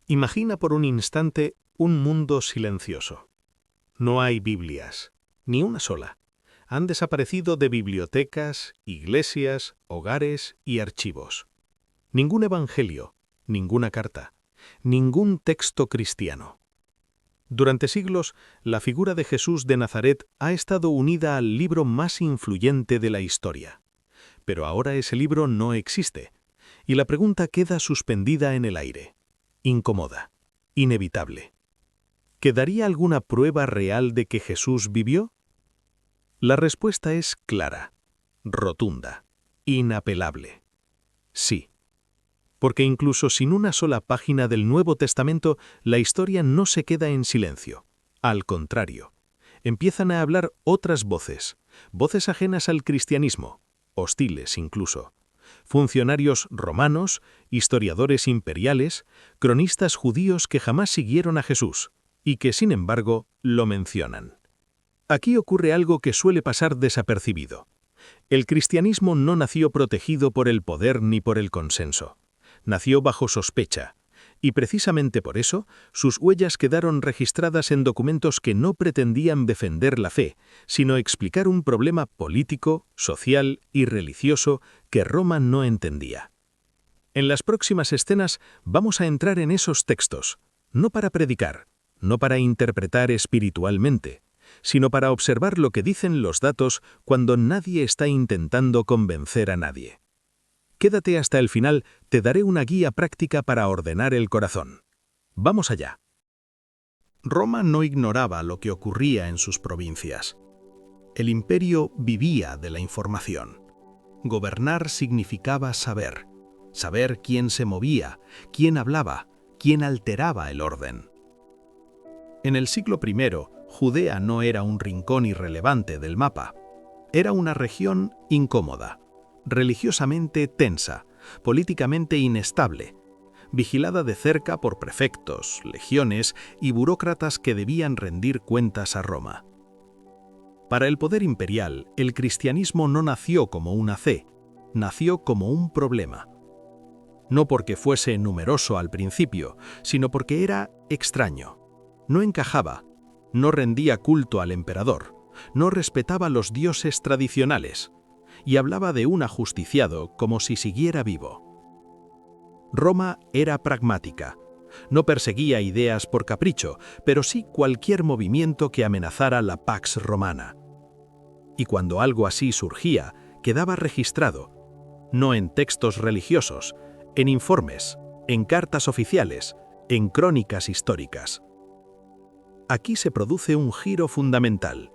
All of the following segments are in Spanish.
Imagina por un instante un mundo silencioso. No hay Biblias, ni una sola. Han desaparecido de bibliotecas, iglesias, hogares y archivos. Ningún evangelio, ninguna carta, ningún texto cristiano. Durante siglos, la figura de Jesús de Nazaret ha estado unida al libro más influyente de la historia. Pero ahora ese libro no existe, y la pregunta queda suspendida en el aire, incómoda, inevitable. ¿Quedaría alguna prueba real de que Jesús vivió? La respuesta es clara, rotunda, inapelable. Sí. Porque incluso sin una sola página del Nuevo Testamento, la historia no se queda en silencio. Al contrario, empiezan a hablar otras voces, voces ajenas al cristianismo, hostiles incluso. Funcionarios romanos, historiadores imperiales, cronistas judíos que jamás siguieron a Jesús y que, sin embargo, lo mencionan. Aquí ocurre algo que suele pasar desapercibido. El cristianismo no nació protegido por el poder ni por el consenso. Nació bajo sospecha, y precisamente por eso sus huellas quedaron registradas en documentos que no pretendían defender la fe, sino explicar un problema político, social y religioso que Roma no entendía. En las próximas escenas vamos a entrar en esos textos, no para predicar, no para interpretar espiritualmente, sino para observar lo que dicen los datos cuando nadie está intentando convencer a nadie. Quédate hasta el final, te daré una guía práctica para ordenar el corazón. Vamos allá. Roma no ignoraba lo que ocurría en sus provincias. El imperio vivía de la información. Gobernar significaba saber quién se movía, quién hablaba, quién alteraba el orden. En el siglo I, Judea no era un rincón irrelevante del mapa. Era una región incómoda, religiosamente tensa, políticamente inestable, vigilada de cerca por prefectos, legiones y burócratas que debían rendir cuentas a Roma. Para el poder imperial, el cristianismo no nació como una fe, nació como un problema. No porque fuese numeroso al principio, sino porque era extraño. No encajaba, no rendía culto al emperador, no respetaba los dioses tradicionales, y hablaba de un ajusticiado como si siguiera vivo. Roma era pragmática. No perseguía ideas por capricho, pero sí cualquier movimiento que amenazara la Pax Romana. Y cuando algo así surgía, quedaba registrado, no en textos religiosos, en informes, en cartas oficiales, en crónicas históricas. Aquí se produce un giro fundamental.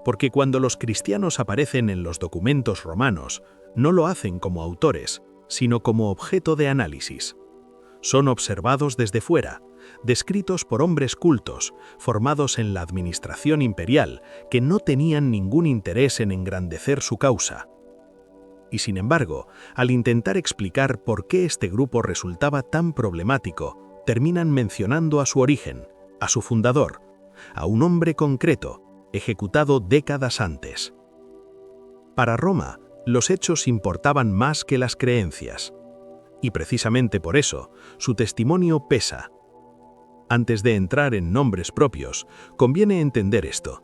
Porque cuando los cristianos aparecen en los documentos romanos, no lo hacen como autores, sino como objeto de análisis. Son observados desde fuera, descritos por hombres cultos, formados en la administración imperial, que no tenían ningún interés en engrandecer su causa. Y sin embargo, al intentar explicar por qué este grupo resultaba tan problemático, terminan mencionando a su origen, a su fundador, a un hombre concreto, ejecutado décadas antes. Para Roma, los hechos importaban más que las creencias. Y precisamente por eso, su testimonio pesa. Antes de entrar en nombres propios, conviene entender esto.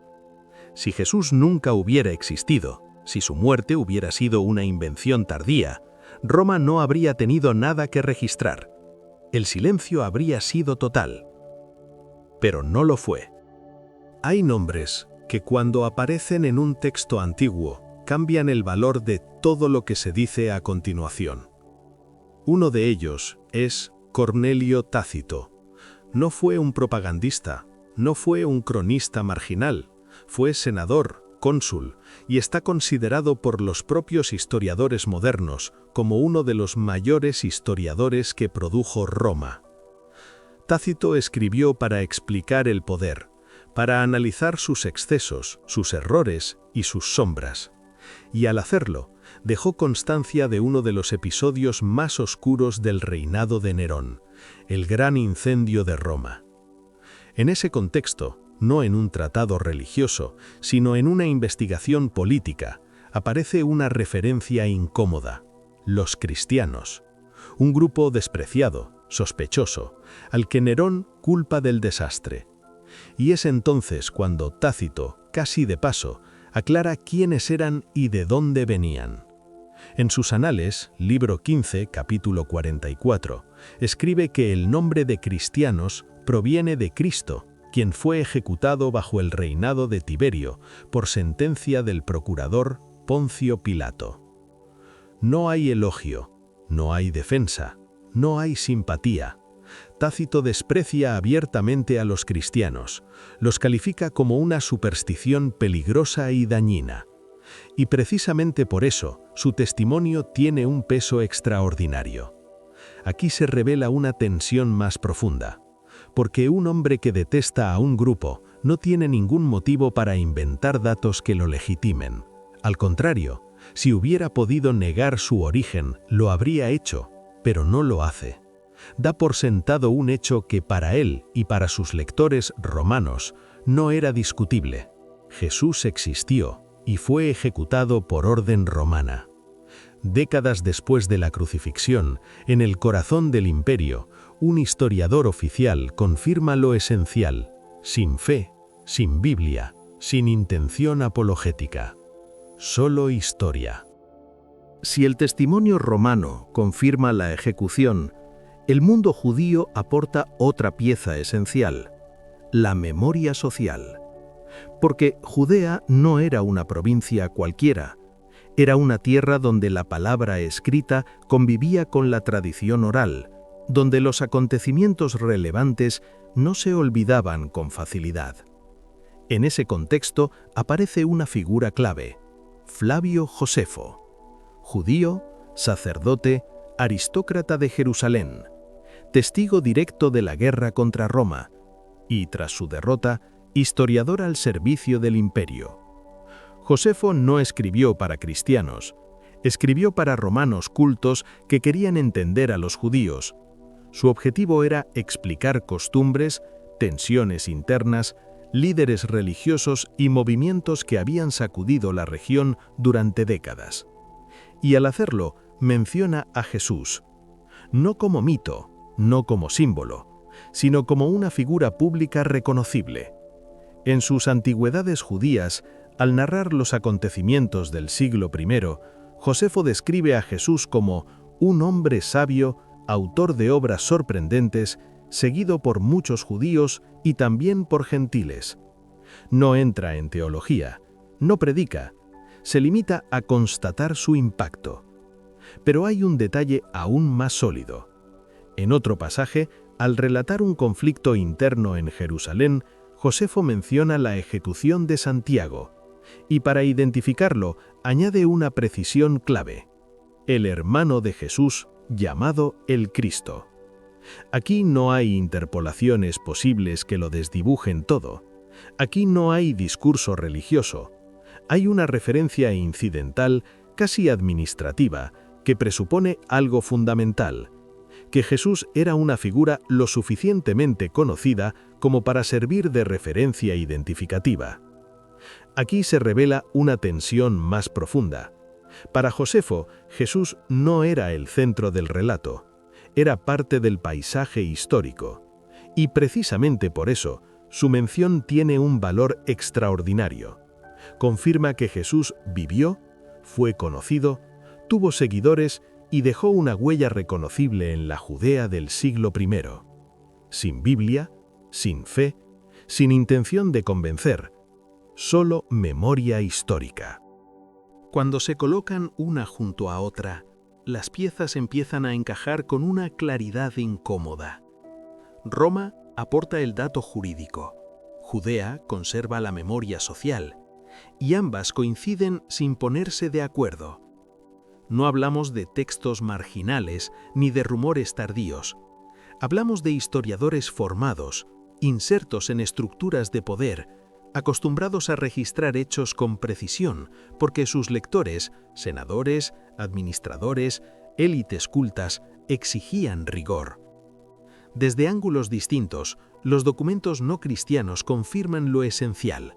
Si Jesús nunca hubiera existido, si su muerte hubiera sido una invención tardía, Roma no habría tenido nada que registrar. El silencio habría sido total. Pero no lo fue. Hay nombres que cuando aparecen en un texto antiguo, cambian el valor de todo lo que se dice a continuación. Uno de ellos es Cornelio Tácito. No fue un propagandista, no fue un cronista marginal, fue senador, cónsul, y está considerado por los propios historiadores modernos como uno de los mayores historiadores que produjo Roma. Tácito escribió para explicar el poder, para analizar sus excesos, sus errores y sus sombras. Y al hacerlo, dejó constancia de uno de los episodios más oscuros del reinado de Nerón, el gran incendio de Roma. En ese contexto, no en un tratado religioso, sino en una investigación política, aparece una referencia incómoda: los cristianos, un grupo despreciado, sospechoso, al que Nerón culpa del desastre. Y es entonces cuando Tácito, casi de paso, aclara quiénes eran y de dónde venían. En sus Anales, libro 15, capítulo 44, escribe que el nombre de cristianos proviene de Cristo, quien fue ejecutado bajo el reinado de Tiberio por sentencia del procurador Poncio Pilato. No hay elogio, no hay defensa, no hay simpatía. Tácito desprecia abiertamente a los cristianos, los califica como una superstición peligrosa y dañina. Y precisamente por eso, su testimonio tiene un peso extraordinario. Aquí se revela una tensión más profunda, porque un hombre que detesta a un grupo no tiene ningún motivo para inventar datos que lo legitimen. Al contrario, si hubiera podido negar su origen, lo habría hecho, pero no lo hace. Da por sentado un hecho que para él y para sus lectores romanos no era discutible. Jesús existió y fue ejecutado por orden romana. Décadas después de la crucifixión, en el corazón del imperio, un historiador oficial confirma lo esencial: sin fe, sin Biblia, sin intención apologética. Solo historia. Si el testimonio romano confirma la ejecución, el mundo judío aporta otra pieza esencial: la memoria social. Porque Judea no era una provincia cualquiera, era una tierra donde la palabra escrita convivía con la tradición oral, donde los acontecimientos relevantes no se olvidaban con facilidad. En ese contexto aparece una figura clave: Flavio Josefo, judío, sacerdote, aristócrata de Jerusalén, testigo directo de la guerra contra Roma y, tras su derrota, historiador al servicio del imperio. Josefo no escribió para cristianos, escribió para romanos cultos que querían entender a los judíos. Su objetivo era explicar costumbres, tensiones internas, líderes religiosos y movimientos que habían sacudido la región durante décadas. Y al hacerlo, menciona a Jesús, no como mito, no como símbolo, sino como una figura pública reconocible. En sus Antigüedades judías, al narrar los acontecimientos del siglo I, Josefo describe a Jesús como un hombre sabio, autor de obras sorprendentes, seguido por muchos judíos y también por gentiles. No entra en teología, no predica, se limita a constatar su impacto. Pero hay un detalle aún más sólido. En otro pasaje, al relatar un conflicto interno en Jerusalén, Josefo menciona la ejecución de Santiago, y para identificarlo añade una precisión clave: el hermano de Jesús, llamado el Cristo. Aquí no hay interpolaciones posibles que lo desdibujen todo. Aquí no hay discurso religioso. Hay una referencia incidental, casi administrativa, que presupone algo fundamental: que Jesús era una figura lo suficientemente conocida como para servir de referencia identificativa. Aquí se revela una tensión más profunda. Para Josefo, Jesús no era el centro del relato, era parte del paisaje histórico. Y precisamente por eso, su mención tiene un valor extraordinario. Confirma que Jesús vivió, fue conocido, tuvo seguidores y dejó una huella reconocible en la Judea del siglo I. Sin Biblia, sin fe, sin intención de convencer, solo memoria histórica. Cuando se colocan una junto a otra, las piezas empiezan a encajar con una claridad incómoda. Roma aporta el dato jurídico, Judea conserva la memoria social, y ambas coinciden sin ponerse de acuerdo. No hablamos de textos marginales ni de rumores tardíos. Hablamos de historiadores formados, insertos en estructuras de poder, acostumbrados a registrar hechos con precisión, porque sus lectores, senadores, administradores, élites cultas, exigían rigor. Desde ángulos distintos, los documentos no cristianos confirman lo esencial.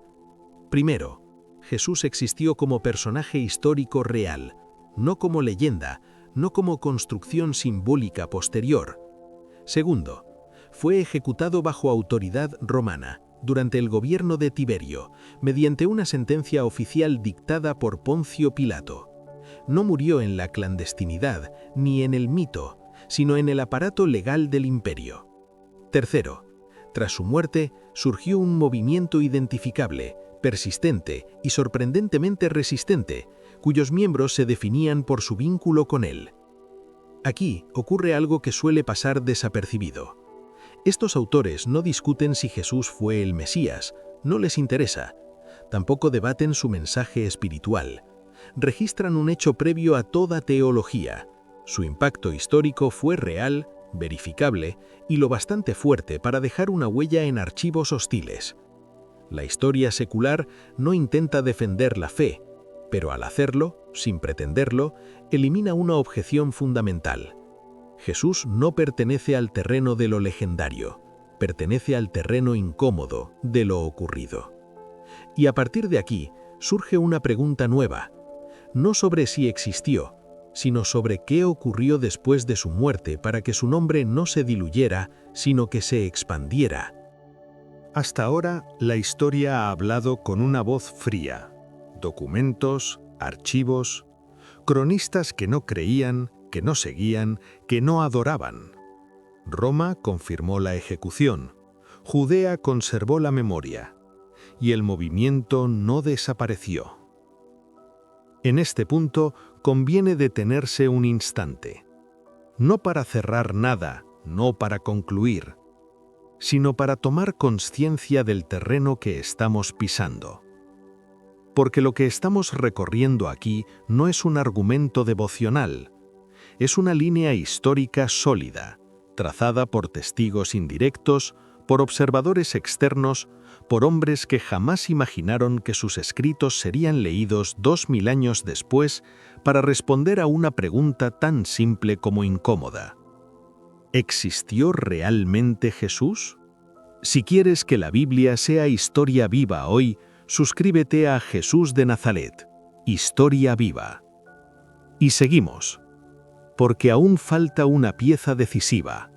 Primero, Jesús existió como personaje histórico real, no como leyenda, no como construcción simbólica posterior. Segundo, fue ejecutado bajo autoridad romana, durante el gobierno de Tiberio, mediante una sentencia oficial dictada por Poncio Pilato. No murió en la clandestinidad ni en el mito, sino en el aparato legal del imperio. Tercero, tras su muerte surgió un movimiento identificable, persistente y sorprendentemente resistente, cuyos miembros se definían por su vínculo con él. Aquí ocurre algo que suele pasar desapercibido. Estos autores no discuten si Jesús fue el Mesías, no les interesa. Tampoco debaten su mensaje espiritual. Registran un hecho previo a toda teología. Su impacto histórico fue real, verificable y lo bastante fuerte para dejar una huella en archivos hostiles. La historia secular no intenta defender la fe, pero al hacerlo, sin pretenderlo, elimina una objeción fundamental. Jesús no pertenece al terreno de lo legendario, pertenece al terreno incómodo de lo ocurrido. Y a partir de aquí surge una pregunta nueva, no sobre si existió, sino sobre qué ocurrió después de su muerte para que su nombre no se diluyera, sino que se expandiera. Hasta ahora, la historia ha hablado con una voz fría. Documentos, archivos, cronistas que no creían, que no seguían, que no adoraban. Roma confirmó la ejecución, Judea conservó la memoria, y el movimiento no desapareció. En este punto conviene detenerse un instante, no para cerrar nada, no para concluir, sino para tomar conciencia del terreno que estamos pisando. Porque lo que estamos recorriendo aquí no es un argumento devocional, es una línea histórica sólida, trazada por testigos indirectos, por observadores externos, por hombres que jamás imaginaron que sus escritos serían leídos 2000 años después para responder a una pregunta tan simple como incómoda. ¿Existió realmente Jesús? Si quieres que la Biblia sea historia viva hoy, suscríbete a Jesús de Nazaret, Historia Viva. Y seguimos, porque aún falta una pieza decisiva,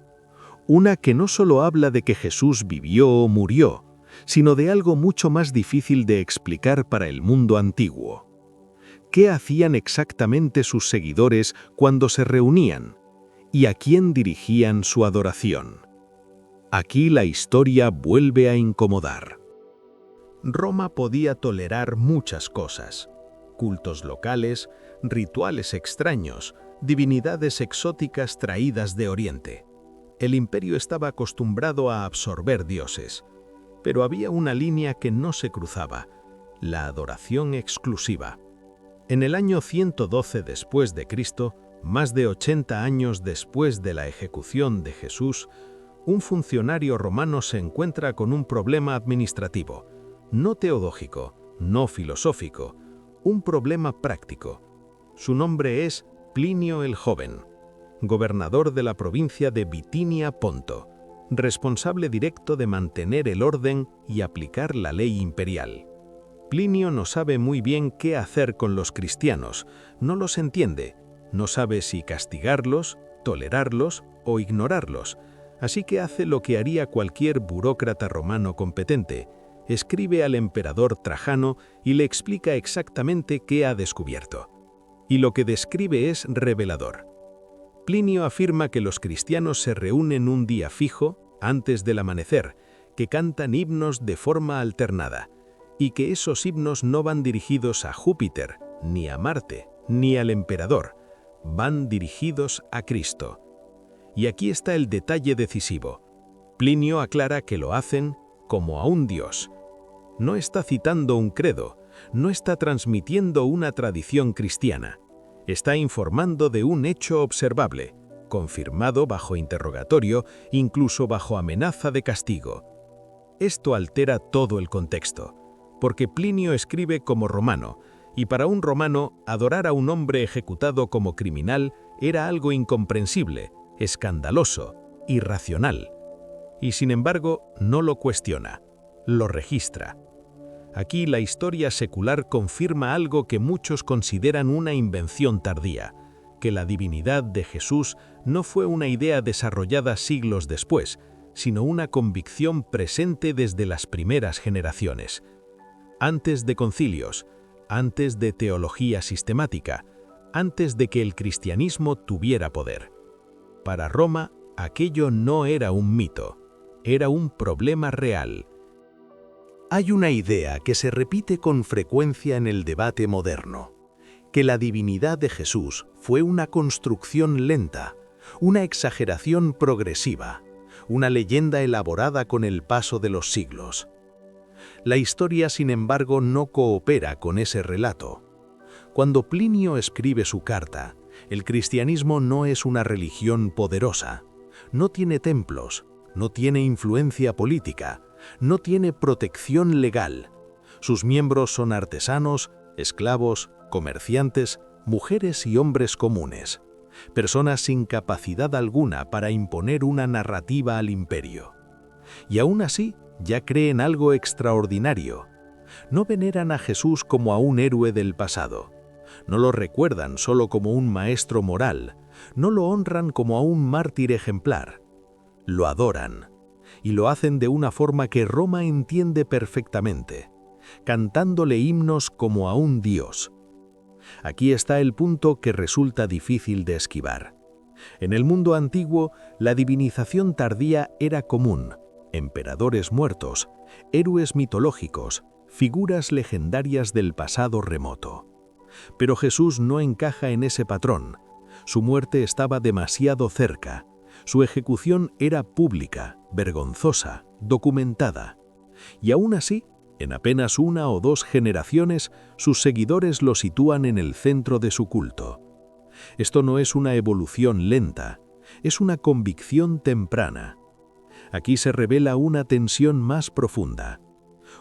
una que no solo habla de que Jesús vivió o murió, sino de algo mucho más difícil de explicar para el mundo antiguo. ¿Qué hacían exactamente sus seguidores cuando se reunían? ¿Y a quién dirigían su adoración? Aquí la historia vuelve a incomodar. Roma podía tolerar muchas cosas: cultos locales, rituales extraños, divinidades exóticas traídas de Oriente. El imperio estaba acostumbrado a absorber dioses, pero había una línea que no se cruzaba: la adoración exclusiva. En el año 112 después de Cristo, más de 80 años después de la ejecución de Jesús, un funcionario romano se encuentra con un problema administrativo, no teológico, no filosófico, un problema práctico. Su nombre es Plinio el Joven, gobernador de la provincia de Bitinia Ponto, responsable directo de mantener el orden y aplicar la ley imperial. Plinio no sabe muy bien qué hacer con los cristianos, no los entiende, no sabe si castigarlos, tolerarlos o ignorarlos, así que hace lo que haría cualquier burócrata romano competente: escribe al emperador Trajano y le explica exactamente qué ha descubierto. Y lo que describe es revelador. Plinio afirma que los cristianos se reúnen un día fijo, antes del amanecer, que cantan himnos de forma alternada, y que esos himnos no van dirigidos a Júpiter, ni a Marte, ni al emperador, van dirigidos a Cristo. Y aquí está el detalle decisivo. Plinio aclara que lo hacen como a un dios. No está citando un credo, no está transmitiendo una tradición cristiana. Está informando de un hecho observable, confirmado bajo interrogatorio, incluso bajo amenaza de castigo. Esto altera todo el contexto, porque Plinio escribe como romano, y para un romano adorar a un hombre ejecutado como criminal era algo incomprensible, escandaloso, irracional. Y sin embargo, no lo cuestiona, lo registra. Aquí la historia secular confirma algo que muchos consideran una invención tardía. que la divinidad de Jesús no fue una idea desarrollada siglos después, sino una convicción presente desde las primeras generaciones. Antes de concilios, antes de teología sistemática, antes de que el cristianismo tuviera poder. Para Roma, aquello no era un mito, era un problema real. Hay una idea que se repite con frecuencia en el debate moderno, que la divinidad de Jesús fue una construcción lenta, una exageración progresiva, una leyenda elaborada con el paso de los siglos. La historia, sin embargo, no coopera con ese relato. Cuando Plinio escribe su carta, el cristianismo no es una religión poderosa, no tiene templos, no tiene influencia política, no tiene protección legal. Sus miembros son artesanos, esclavos, comerciantes, mujeres y hombres comunes, personas sin capacidad alguna para imponer una narrativa al imperio. Y aún así, ya creen algo extraordinario. No veneran a Jesús como a un héroe del pasado. No lo recuerdan solo como un maestro moral. No lo honran como a un mártir ejemplar. Lo adoran. Y lo hacen de una forma que Roma entiende perfectamente, cantándole himnos como a un dios. Aquí está el punto que resulta difícil de esquivar. En el mundo antiguo, la divinización tardía era común. Emperadores muertos, héroes mitológicos, figuras legendarias del pasado remoto. Pero Jesús no encaja en ese patrón. Su muerte estaba demasiado cerca. Su ejecución era pública, vergonzosa, documentada. Y aún así, en apenas 1 o 2 generaciones, sus seguidores lo sitúan en el centro de su culto. Esto no es una evolución lenta, es una convicción temprana. Aquí se revela una tensión más profunda.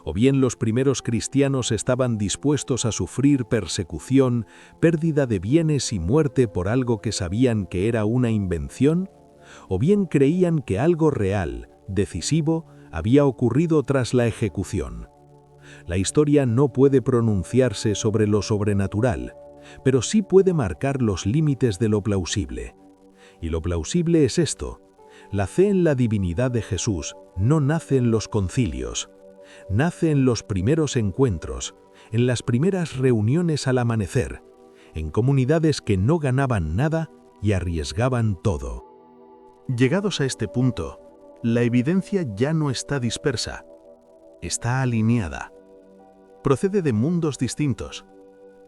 O bien los primeros cristianos estaban dispuestos a sufrir persecución, pérdida de bienes y muerte por algo que sabían que era una invención, o bien creían que algo real, decisivo, había ocurrido tras la ejecución. La historia no puede pronunciarse sobre lo sobrenatural, pero sí puede marcar los límites de lo plausible. Y lo plausible es esto: la fe en la divinidad de Jesús no nace en los concilios, nace en los primeros encuentros, en las primeras reuniones al amanecer, en comunidades que no ganaban nada y arriesgaban todo. Llegados a este punto, la evidencia ya no está dispersa, está alineada. Procede de mundos distintos,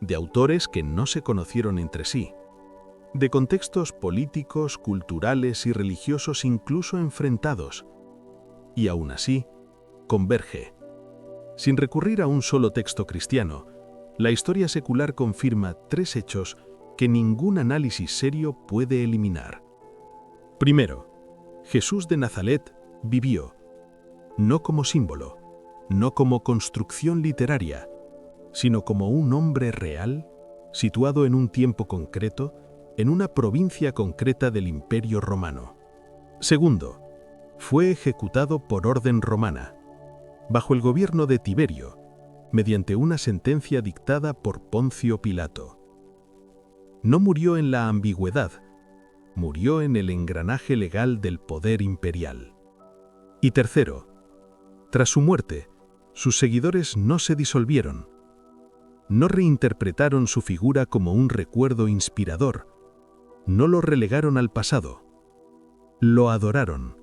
de autores que no se conocieron entre sí, de contextos políticos, culturales y religiosos incluso enfrentados, y aún así, converge. Sin recurrir a un solo texto cristiano, la historia secular confirma 3 hechos que ningún análisis serio puede eliminar. Primero, Jesús de Nazaret vivió, no como símbolo, no como construcción literaria, sino como un hombre real, situado en un tiempo concreto, en una provincia concreta del Imperio Romano. Segundo, fue ejecutado por orden romana, bajo el gobierno de Tiberio, mediante una sentencia dictada por Poncio Pilato. No murió en la ambigüedad, murió en el engranaje legal del poder imperial. Y tercero, tras su muerte, sus seguidores no se disolvieron, no reinterpretaron su figura como un recuerdo inspirador, no lo relegaron al pasado, lo adoraron.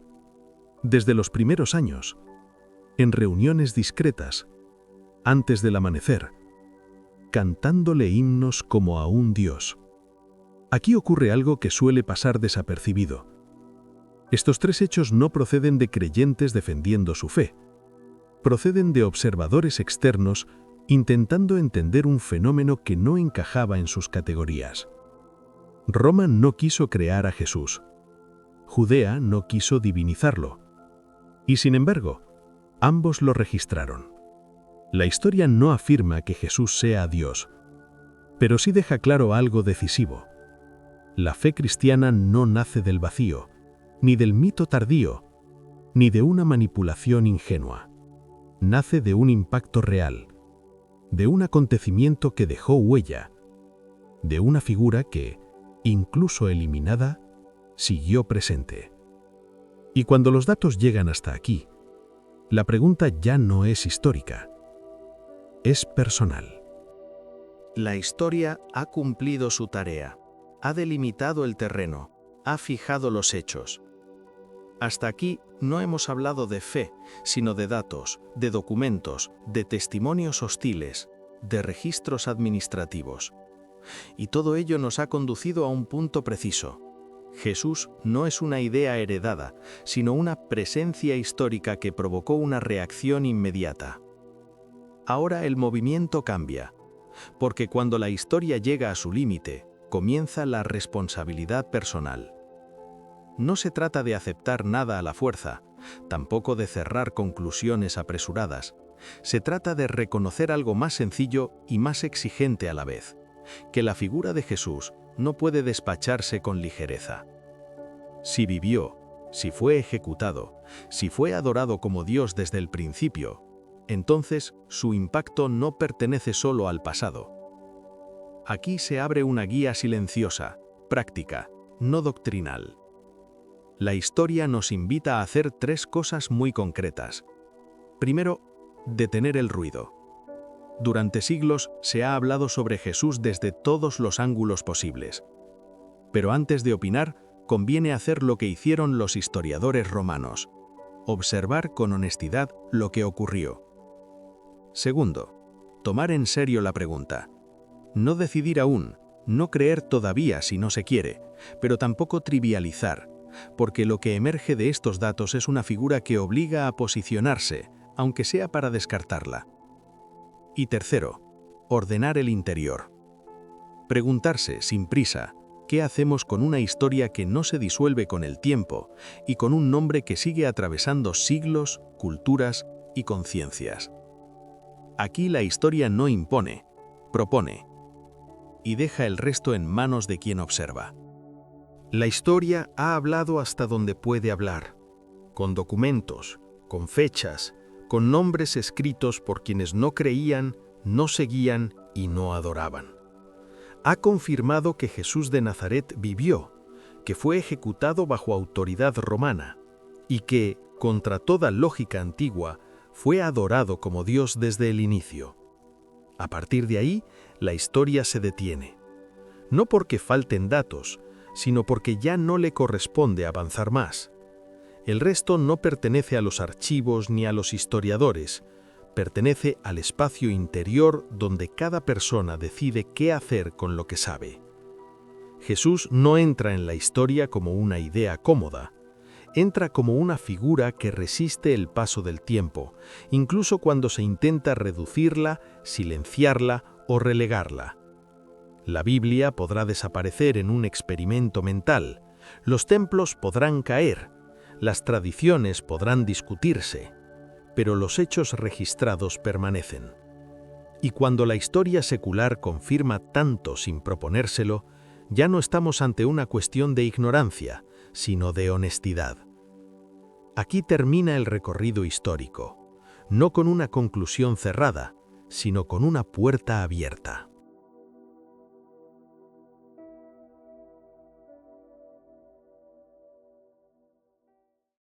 Desde los primeros años, en reuniones discretas, antes del amanecer, cantándole himnos como a un dios. Aquí ocurre algo que suele pasar desapercibido. Estos 3 hechos no proceden de creyentes defendiendo su fe, proceden de observadores externos intentando entender un fenómeno que no encajaba en sus categorías. Roma no quiso crear a Jesús. Judea no quiso divinizarlo. Y sin embargo, ambos lo registraron. La historia no afirma que Jesús sea Dios, pero sí deja claro algo decisivo. La fe cristiana no nace del vacío, ni del mito tardío, ni de una manipulación ingenua. Nace de un impacto real, de un acontecimiento que dejó huella, de una figura que, incluso eliminada, siguió presente. Y cuando los datos llegan hasta aquí, la pregunta ya no es histórica, es personal. La historia ha cumplido su tarea, ha delimitado el terreno, ha fijado los hechos. Hasta aquí no hemos hablado de fe, sino de datos, de documentos, de testimonios hostiles, de registros administrativos. Y todo ello nos ha conducido a un punto preciso. Jesús no es una idea heredada, sino una presencia histórica que provocó una reacción inmediata. Ahora el movimiento cambia, porque cuando la historia llega a su límite, comienza la responsabilidad personal. No se trata de aceptar nada a la fuerza, tampoco de cerrar conclusiones apresuradas. Se trata de reconocer algo más sencillo y más exigente a la vez, que la figura de Jesús no puede despacharse con ligereza. Si vivió, si fue ejecutado, si fue adorado como Dios desde el principio, entonces su impacto no pertenece solo al pasado. Aquí se abre una guía silenciosa, práctica, no doctrinal. La historia nos invita a hacer 3 cosas muy concretas. Primero, detener el ruido. Durante siglos se ha hablado sobre Jesús desde todos los ángulos posibles. Pero antes de opinar, conviene hacer lo que hicieron los historiadores romanos: observar con honestidad lo que ocurrió. Segundo, tomar en serio la pregunta. No decidir aún, no creer todavía si no se quiere, pero tampoco trivializar, porque lo que emerge de estos datos es una figura que obliga a posicionarse, aunque sea para descartarla. Y tercero, ordenar el interior. Preguntarse, sin prisa, ¿qué hacemos con una historia que no se disuelve con el tiempo y con un nombre que sigue atravesando siglos, culturas y conciencias? Aquí la historia no impone, propone, y deja el resto en manos de quien observa. La historia ha hablado hasta donde puede hablar, con documentos, con fechas, con nombres escritos por quienes no creían, no seguían y no adoraban. Ha confirmado que Jesús de Nazaret vivió, que fue ejecutado bajo autoridad romana y que, contra toda lógica antigua, fue adorado como Dios desde el inicio. A partir de ahí, la historia se detiene. No porque falten datos, sino porque ya no le corresponde avanzar más. El resto no pertenece a los archivos ni a los historiadores, pertenece al espacio interior donde cada persona decide qué hacer con lo que sabe. Jesús no entra en la historia como una idea cómoda, entra como una figura que resiste el paso del tiempo, incluso cuando se intenta reducirla, silenciarla o relegarla. La Biblia podrá desaparecer en un experimento mental, los templos podrán caer, las tradiciones podrán discutirse, pero los hechos registrados permanecen. Y cuando la historia secular confirma tanto sin proponérselo, ya no estamos ante una cuestión de ignorancia, sino de honestidad. Aquí termina el recorrido histórico, no con una conclusión cerrada, sino con una puerta abierta.